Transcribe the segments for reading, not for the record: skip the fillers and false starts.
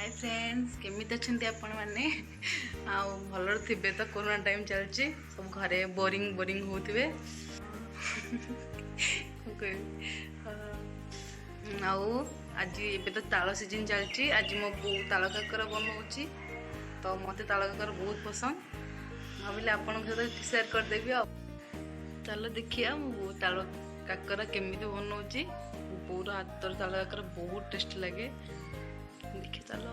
Hi friends केमिति अछंती आपण माने आ भलर थिबे तो कोरोना टाइम चलची सब घरे बोरिंग बोरिंग होथिबे आउ आज एबे तो ताल सीजन चलची आज मो बो ताल काकर बनौची तो मते ताल काकर बहुत पसंद भाविले आपण सहित शेयर कर देबी आ चलो देखिया मो ताल काकर केमिति बनौची पूरा हाथ ताल काकर बहुत टेस्ट लगे देखिए चलो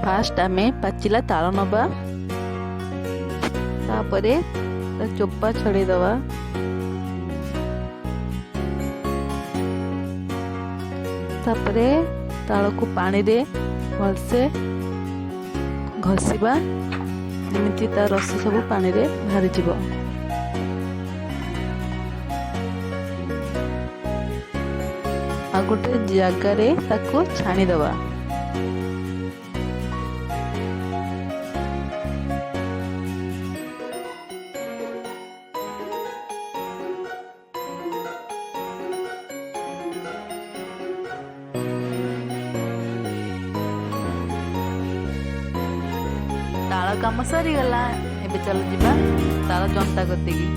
फास्ट आमे पाचिला ताल नबा तापरे चोपा छड़ी दवा तापरे ताल को पानी रे भलसे घसीबा जेमिति ता रस सब पानी रे बाहरी जीवो। आ गोटे जगह रे ताको छाणी दवा ताल काम सरी गला एबे चल जिबा ताल जंता करते की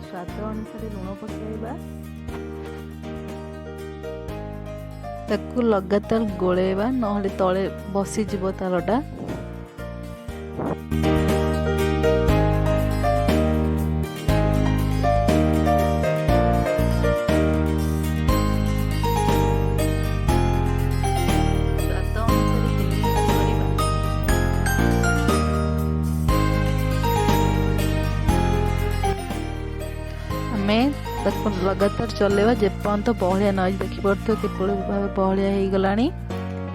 स्वाद अनुसार लुण पकाइबा ताकू लगातार गोलेबा नहले तले बसी जीव तालटा लगातार चलेबा जेपर्यंत बहलिया न देखि पड़तो केपळ भाव बहलिया हे गलानी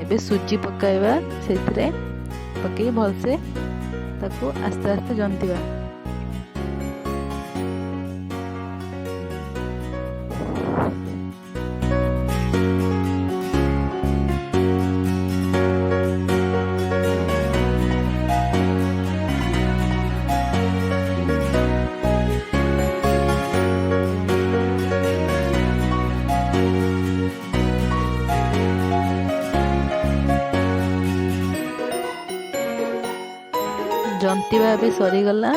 एबे सुजी पकाइबा सेथिरे पकई भलसे ताको आस्ते आस्ते जंतीबा जंतीबा एबे सरी गला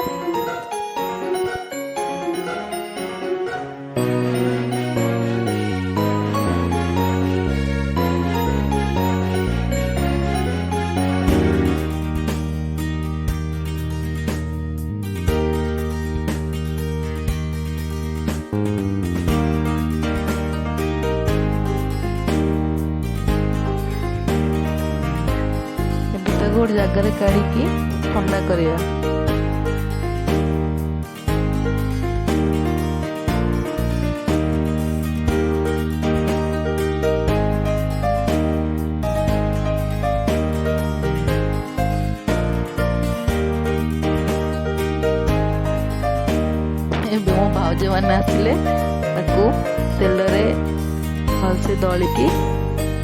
गोटे जगह काढ़ी ठंडा करिया मो भाउज मैंने आसिले तेल रे भलसे दलिकी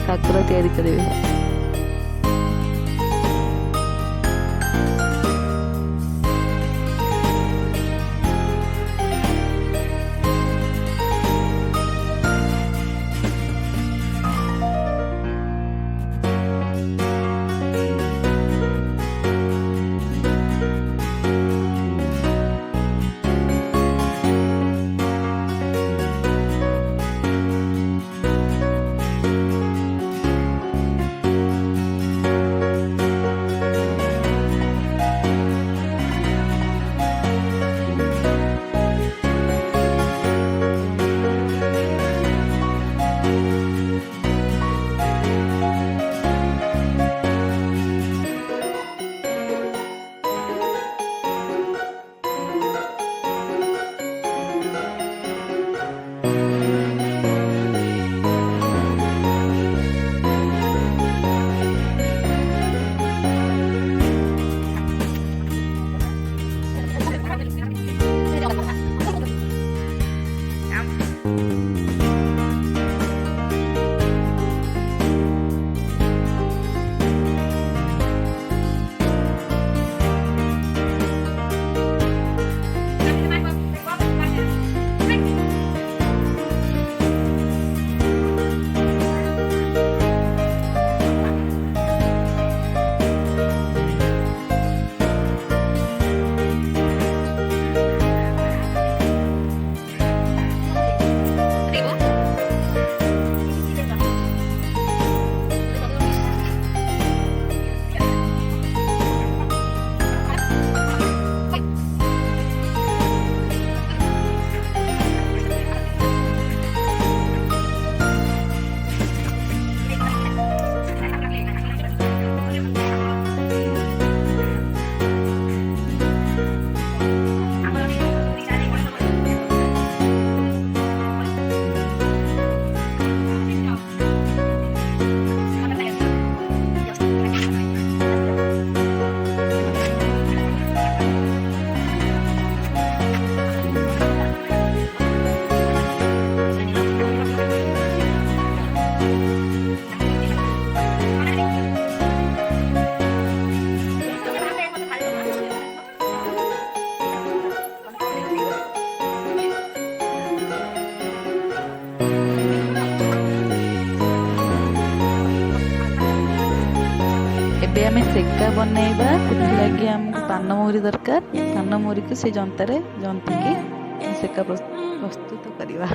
काकर तैयारी करेंगे। ଏବେ ଆମେ ସେକା ବନେଇବା। ସେଥିଲାଗି ଆମକୁ ପାନମହୁରି ଦରକାର। ପାନମହୁରିକୁ ସେ ଜନ୍ତାରେ ଜନ୍ତିକି ସେକା ପ୍ରସ୍ତୁତ କରିବା।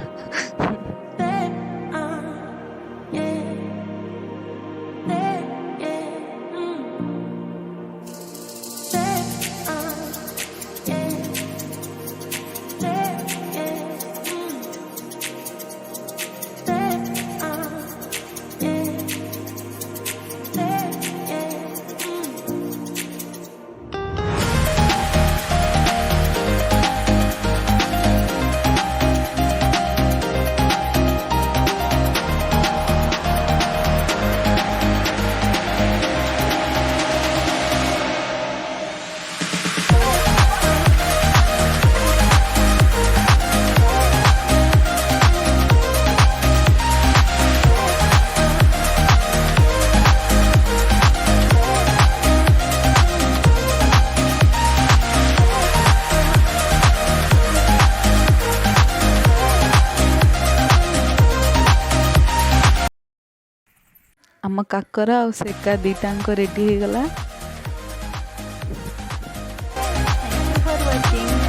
ଆମ କାକରା ଆଉ ସେକା ଦୁଇଟାଙ୍କ ରେଡ଼ି ହେଇଗଲା। Thank you for watching.